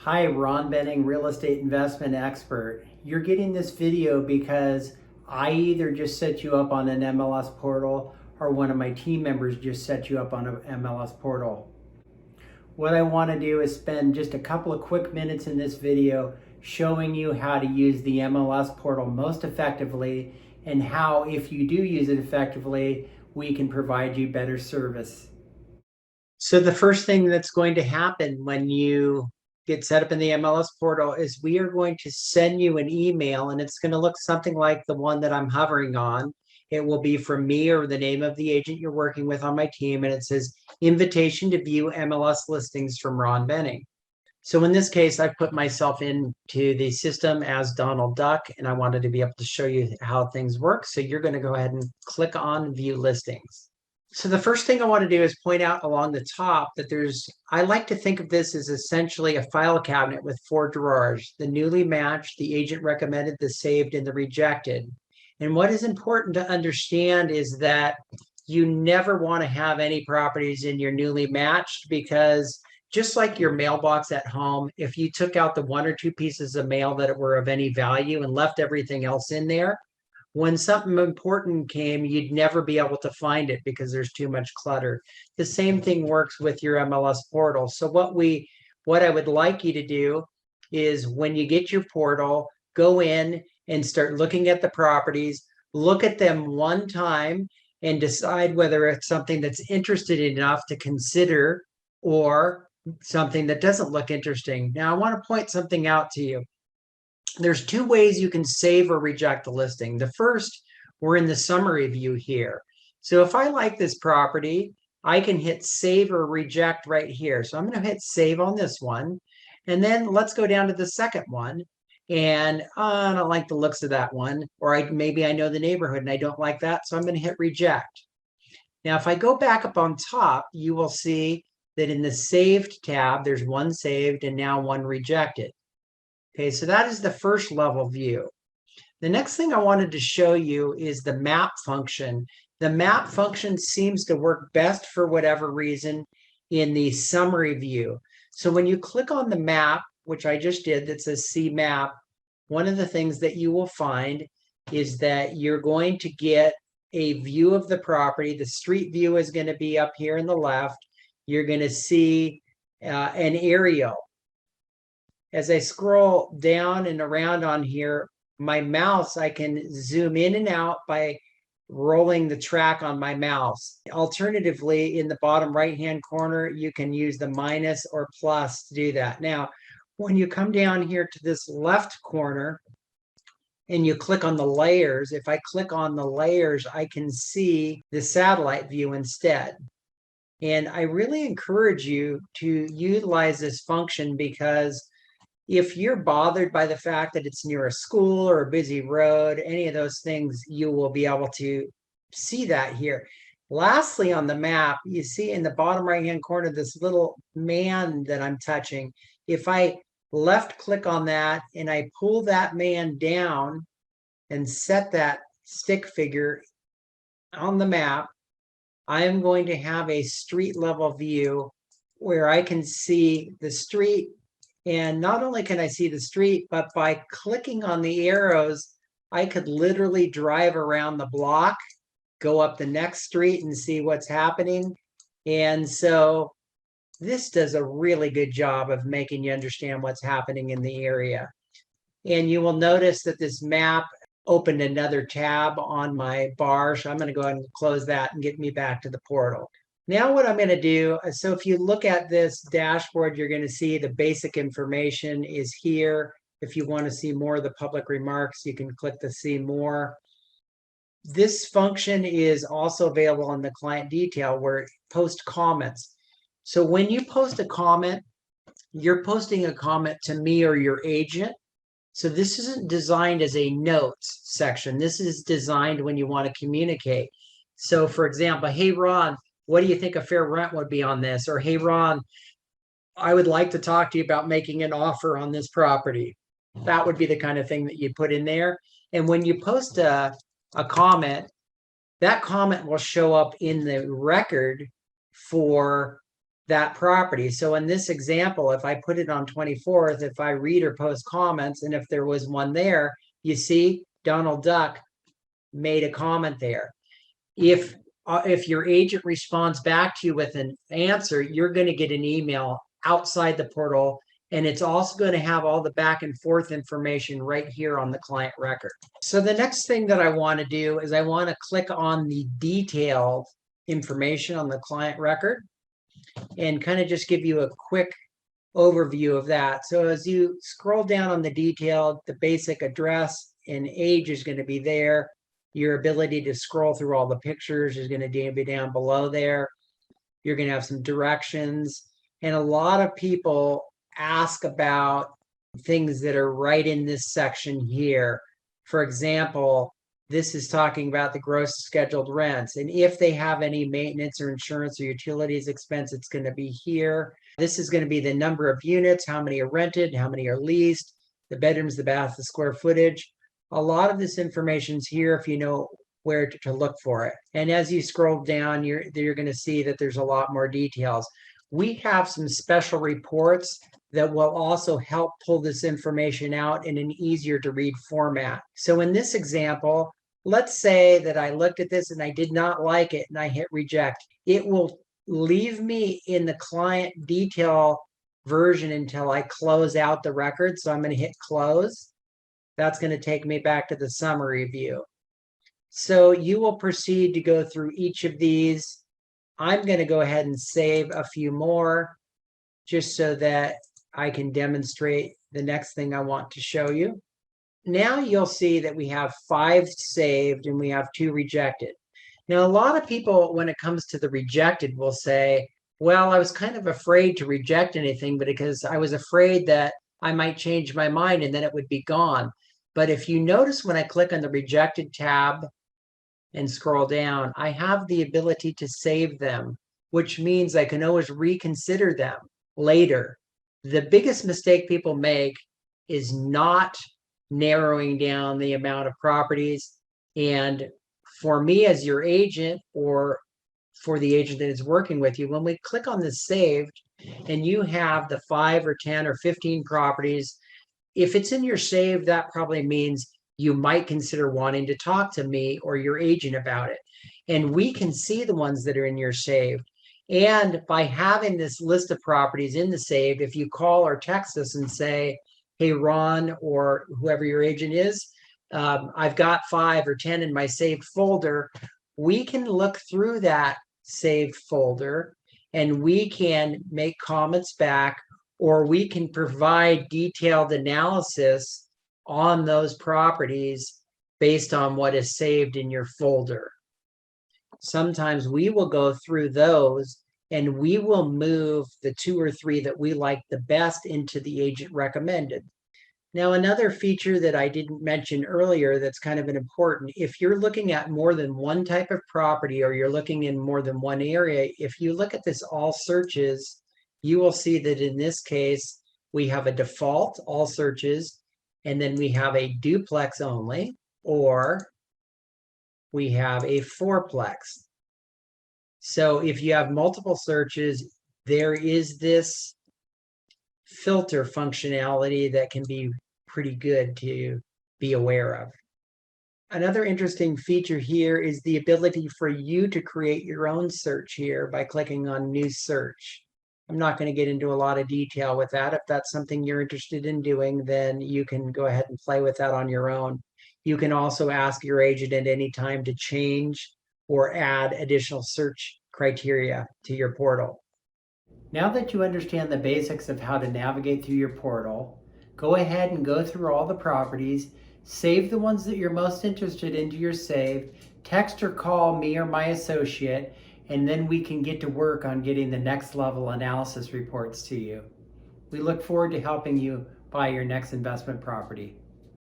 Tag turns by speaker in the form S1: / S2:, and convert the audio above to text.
S1: Hi, Ron Benning, real estate investment expert. You're getting this video because I either just set you up on an MLS portal or one of my team members just set you up on an MLS portal. What I want to do is spend just a couple of quick minutes in this video showing you how to use the MLS portal most effectively and how, if you do use it effectively, we can provide you better service. So the first thing that's going to happen when you get set up in the MLS portal is we are going to send you an email, and it's going to look something like the one that I'm hovering on. It will be from me or the name of the agent you're working with on my team, and it says invitation to view MLS listings from Ron Benning. So in this case, I put myself into the system as Donald Duck, and I wanted to be able to show you how things work. So you're going to go ahead and click on view listings. So the first thing I want to do is point out along the top that I like to think of this as essentially a file cabinet with 4 drawers: the newly matched, the agent recommended, the saved, and the rejected. And what is important to understand is that you never want to have any properties in your newly matched, because just like your mailbox at home, if you took out the 1 or 2 pieces of mail that were of any value and left everything else in there, when something important came, you'd never be able to find it because there's too much clutter. The same thing works with your MLS portal. So what I would like you to do is, when you get your portal, go in and start looking at the properties, look at them one time and decide whether it's something that's interested enough to consider or something that doesn't look interesting. Now, I want to point something out to you. There's 2 ways you can save or reject the listing. The first, we're in the summary view here. So if I like this property, I can hit save or reject right here. So I'm going to hit save on this one. And then let's go down to the second one. And I don't like the looks of that one. Or maybe I know the neighborhood and I don't like that. So I'm going to hit reject. Now, if I go back up on top, you will see that in the saved tab, there's 1 saved and now 1 rejected. Okay, so that is the first level view. The next thing I wanted to show you is the map function. The map function seems to work best for whatever reason in the summary view. So when you click on the map, which I just did, that says see map, one of the things that you will find is that you're going to get a view of the property. The street view is going to be up here in the left. You're going to see an aerial. As I scroll down and around on here, my mouse, I can zoom in and out by rolling the track on my mouse. Alternatively, in the bottom right-hand corner, you can use the minus or plus to do that. Now, when you come down here to this left corner and you click on the layers, if I click on the layers, I can see the satellite view instead. And I really encourage you to utilize this function, because if you're bothered by the fact that it's near a school or a busy road, any of those things, you will be able to see that here. Lastly, on the map, you see in the bottom right-hand corner, this little man that I'm touching. If I left click on that and I pull that man down and set that stick figure on the map, I am going to have a street level view where I can see the street. And not only can I see the street, but by clicking on the arrows, I could literally drive around the block, go up the next street and see what's happening. And so this does a really good job of making you understand what's happening in the area. And you will notice that this map opened another tab on my bar. So I'm going to go ahead and close that and get me back to the portal. Now what I'm going to do, so if you look at this dashboard, you're going to see the basic information is here. If you want to see more of the public remarks, you can click the see more. This function is also available in the client detail, where it posts comments. So when you post a comment, you're posting a comment to me or your agent. So this isn't designed as a notes section. This is designed when you want to communicate. So for example, hey, Ron, what do you think a fair rent would be on this? Or, hey, Ron, I would like to talk to you about making an offer on this property. That would be the kind of thing that you put in there. And when you post a comment, that comment will show up in the record for that property. So in this example, if I put it on 24th, if I read or post comments, and if there was one there, you see Donald Duck made a comment there. If your agent responds back to you with an answer, you're going to get an email outside the portal, and it's also going to have all the back and forth information right here on the client record. So the next thing that I want to do is I want to click on the detailed information on the client record and kind of just give you a quick overview of that. So as you scroll down on the detailed, the basic address and age is going to be there. Your ability to scroll through all the pictures is going to be down below there. You're going to have some directions. And a lot of people ask about things that are right in this section here. For example, this is talking about the gross scheduled rents. And if they have any maintenance or insurance or utilities expense, it's going to be here. This is going to be the number of units, how many are rented, how many are leased, the bedrooms, the baths, the square footage. A lot of this information is here if you know where to look for it. And as you scroll down, you're going to see that there's a lot more details. We have some special reports that will also help pull this information out in an easier to read format. So in this example, let's say that I looked at this and I did not like it and I hit reject. It will leave me in the client detail version until I close out the record. So I'm going to hit close. That's going to take me back to the summary view. So you will proceed to go through each of these. I'm going to go ahead and save a few more just so that I can demonstrate the next thing I want to show you. Now you'll see that we have 5 saved and we have 2 rejected. Now, a lot of people, when it comes to the rejected, will say, well, I was kind of afraid to reject anything, but because I was afraid that I might change my mind and then it would be gone. But if you notice when I click on the rejected tab and scroll down, I have the ability to save them, which means I can always reconsider them later. The biggest mistake people make is not narrowing down the amount of properties. And for me as your agent, or for the agent that is working with you, when we click on this saved and you have the 5 or 10 or 15 properties, if it's in your save, that probably means you might consider wanting to talk to me or your agent about it. And we can see the ones that are in your save. And by having this list of properties in the save, if you call or text us and say, hey, Ron, or whoever your agent is, I've got 5 or 10 in my saved folder, we can look through that saved folder and we can make comments back, or we can provide detailed analysis on those properties based on what is saved in your folder. Sometimes we will go through those and we will move the 2 or 3 that we like the best into the agent recommended. Now, another feature that I didn't mention earlier that's kind of an important, if you're looking at more than one type of property or you're looking in more than one area, if you look at this all searches, you will see that in this case, we have a default all searches, and then we have a duplex only, or we have a fourplex. So if you have multiple searches, there is this filter functionality that can be pretty good to be aware of. Another interesting feature here is the ability for you to create your own search here by clicking on New Search. I'm not going to get into a lot of detail with that. If that's something you're interested in doing, then you can go ahead and play with that on your own. You can also ask your agent at any time to change or add additional search criteria to your portal. Now that you understand the basics of how to navigate through your portal, go ahead and go through all the properties, save the ones that you're most interested in to your save, text or call me or my associate, and then we can get to work on getting the next level analysis reports to you. We look forward to helping you buy your next investment property.